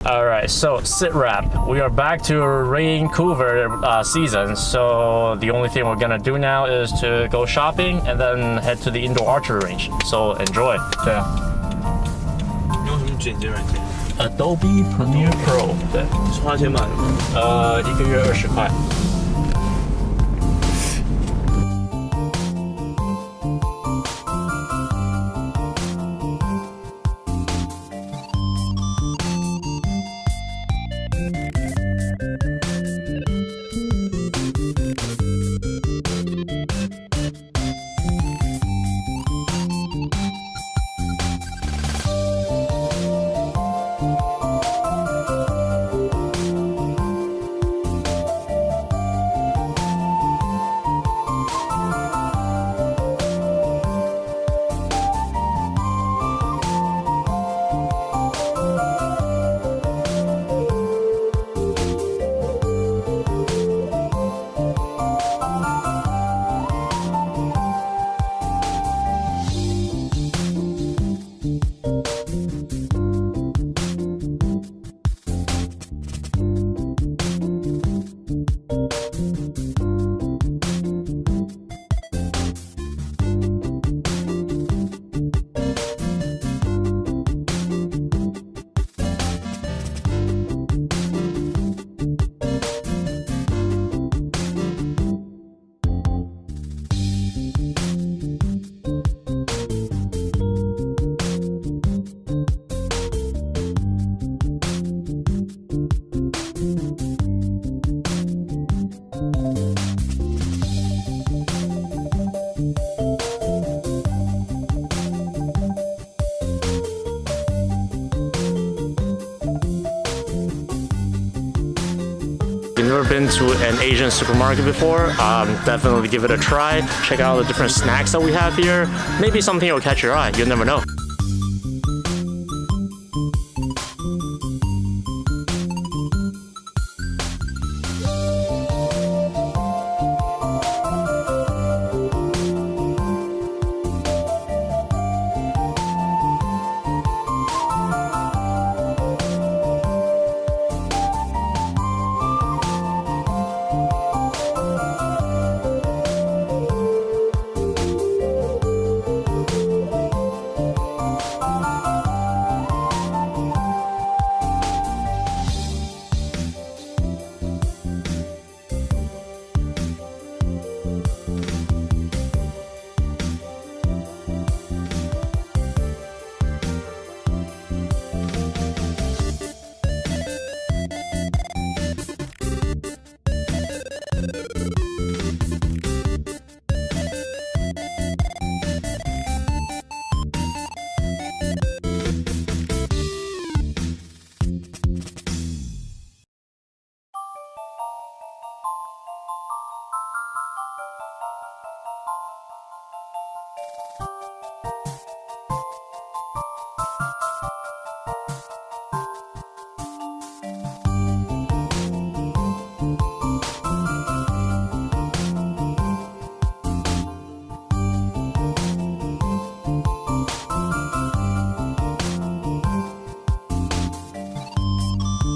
Alright, so sit rep. We are back to Raincouver season, so the only thing we're gonna do now is to go shopping and then head to the indoor archery range. So enjoy. 对啊。用什么剪辑软件 Adobe Premiere Pro。对。是花钱买的吗？一个月20块。If you've never been to an Asian supermarket before, definitely give it a try. Check out the different snacks that we have here. Maybe something will catch your eye, you'll never know.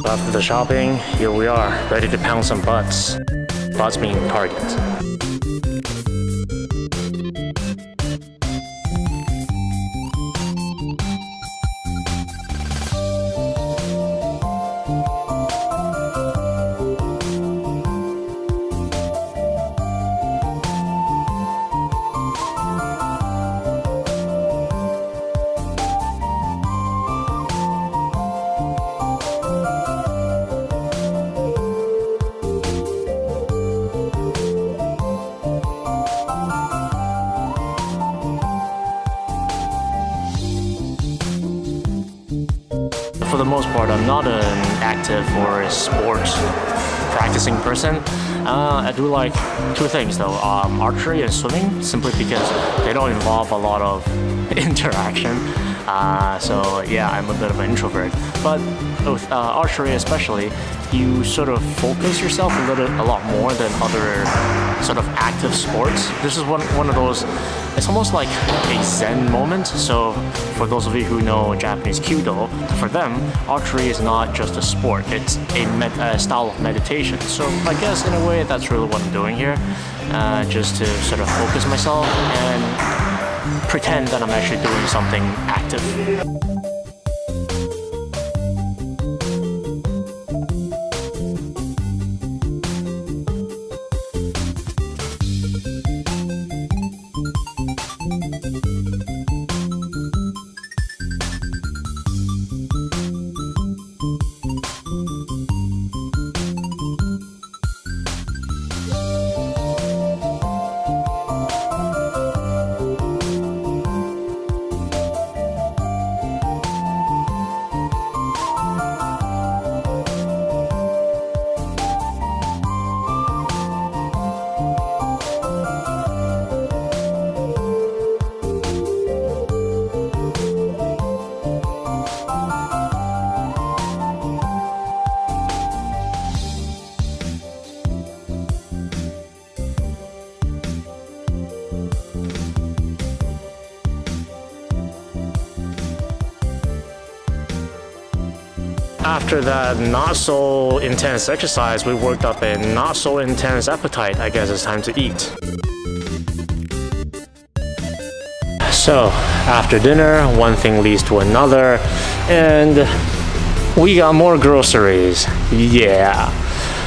After the shopping, here we are, ready to pound some butts. Butts being targets. For the most part, I'm not an active or a sports practicing person. I do like two things though, archery and swimming, simply because they don't involve a lot of interaction. So yeah, I'm a bit of an introvert. But with archery especially, you sort of focus yourself a lot more than other sort of active sports. This is one of those, it's almost like a zen moment. So for those of you who know Japanese Kyudo, for them, archery is not just a sport, it's a style of meditation. So I guess in a way that's really what I'm doing here, just to sort of focus myself and pretend that I'm actually doing something active. After that not so intense exercise, we worked up a not so intense appetite. I guess it's time to eat. So after dinner, one thing leads to another, and we got more groceries. Yeah.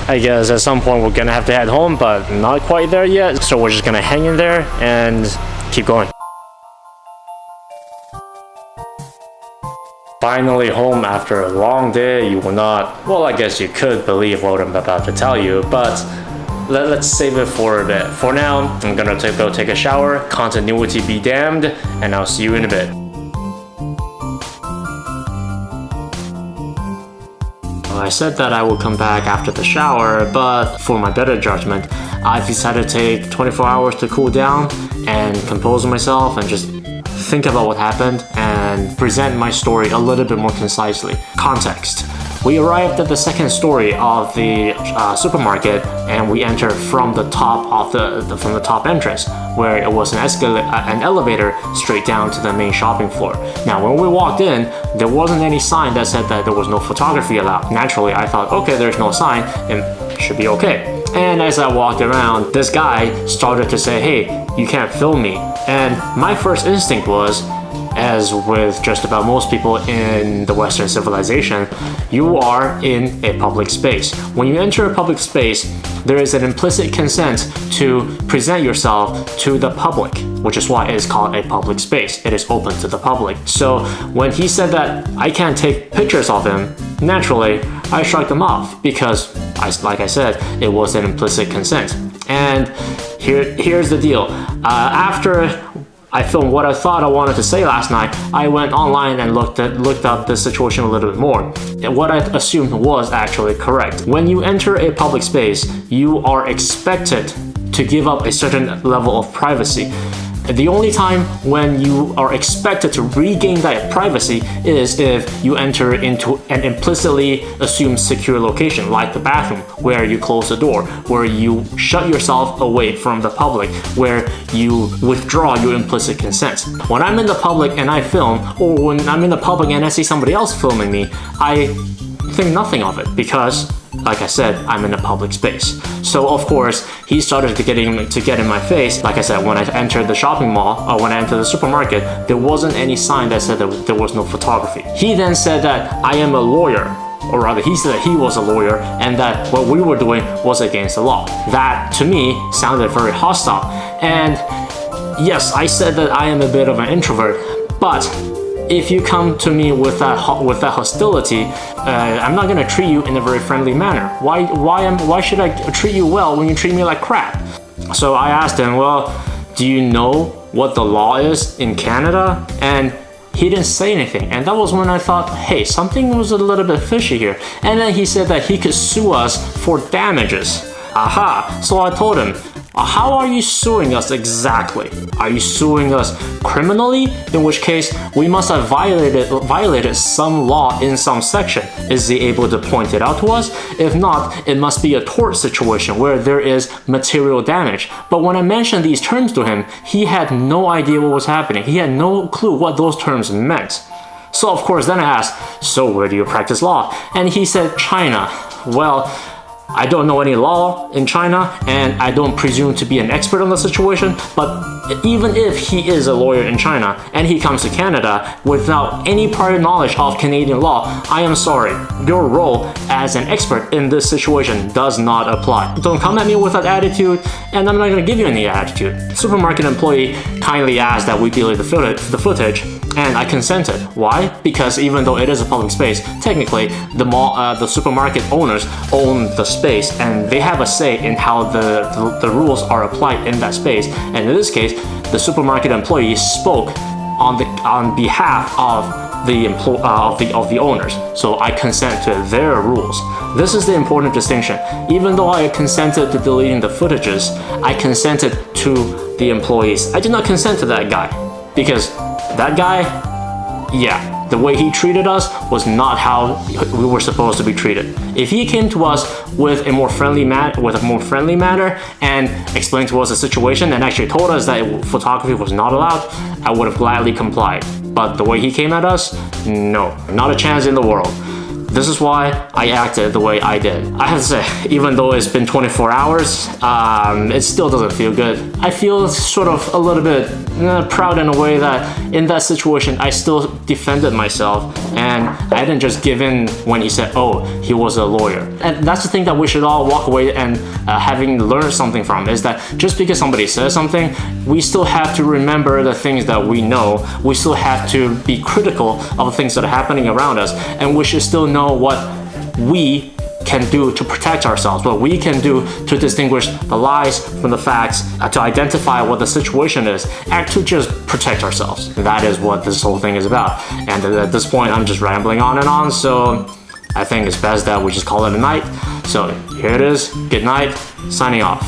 I guess at some point we're gonna have to head home, but not quite there yet. So we're just gonna hang in there and keep going. Finally home after a long day. You will not, well, I guess you could believe what I'm about to tell you, but let's save it for a bit. For now, I'm gonna go take a shower, continuity be damned, and I'll see you in a bit. I said that I will come back after the shower, but for my better judgment, I've decided to take 24 hours to cool down and compose myself and just think about what happened and present my story a little bit more concisely. Context. We arrived at the second story of the supermarket, and we entered from the top of from the top entrance, where it was an elevator straight down to the main shopping floor. Now, when we walked in, there wasn't any sign that said that there was no photography allowed. Naturally, I thought, okay, there's no sign, it should be okay. And as I walked around, this guy started to say, hey, you can't film me. And my first instinct was, as with just about most people in the Western civilization, you are in a public space. When you enter a public space, there is an implicit consent to present yourself to the public, which is why it is called a public space. It is open to the public. So when he said that I can't take pictures of him, naturally, I shrugged him off because, like I said, it was an implicit consent. And here's the deal. After I filmed what I thought I wanted to say last night, I went online and looked up the situation a little bit more. And what I assumed was actually correct. When you enter a public space, you are expected to give up a certain level of privacy. The only time when you are expected to regain that privacy is if you enter into an implicitly assumed secure location, like the bathroom, where you close the door, where you shut yourself away from the public, where you withdraw your implicit consent. When I'm in the public and I film, or when I'm in the public and I see somebody else filming me, I think nothing of it because, like I said, I'm in a public space. So of course, he started to get in my face. Like I said, when I entered the shopping mall, or when I entered the supermarket, there wasn't any sign that said that there was no photography. He then said that I am a lawyer, or rather he said that he was a lawyer and that what we were doing was against the law. That, to me, sounded very hostile. And yes, I said that I am a bit of an introvert, but if you come to me with that hostility, I'm not gonna treat you in a very friendly manner. Why should I treat you well when you treat me like crap? So I asked him, well, do you know what the law is in Canada? And he didn't say anything. And that was when I thought, hey, something was a little bit fishy here. And then he said that he could sue us for damages. Aha! So I told him, How are you suing us exactly? Are you suing us criminally? In which case, we must have violated some law in some section. Is he able to point it out to us? If not, it must be a tort situation where there is material damage. But when I mentioned these terms to him, he had no idea what was happening. He had no clue what those terms meant. So of course, then I asked, so where do you practice law? And he said, China. Well, I don't know any law in China, and I don't presume to be an expert on the situation, but even if he is a lawyer in China and he comes to Canada without any prior knowledge of Canadian law, I am sorry, your role as an expert in this situation does not apply. Don't come at me with that attitude, and I'm not going to give you any attitude. Supermarket employee kindly asked that we delete the footage, and I consented. Why? Because even though it is a public space, technically the supermarket owners own the space, and they have a say in how the rules are applied in that space. And in this case, the supermarket employee spoke on behalf of the owners. So I consent to their rules. This is the important distinction. Even though I consented to deleting the footages, I consented to the employees. I did not consent to that guy, because that guy, yeah, the way he treated us was not how we were supposed to be treated. If he came to us with a more friendly manner and explained to us the situation and actually told us that photography was not allowed, I would have gladly complied. But the way he came at us, no, not a chance in the world. This is why I acted the way I did. I have to say, even though it's been 24 hours, it still doesn't feel good. I feel sort of a little bit proud in a way that in that situation, I still defended myself, and I didn't just give in when he said, oh, he was a lawyer. And that's the thing that we should all walk away and having learned something from, is that just because somebody says something, we still have to remember the things that we know. We still have to be critical of the things that are happening around us, and we should still know what we can do to protect ourselves, what we can do to distinguish the lies from the facts, to identify what the situation is, and to just protect ourselves. That is what this whole thing is about. And at this point, I'm just rambling on and on, so I think it's best that we just call it a night. So here it is. Good night. Signing off.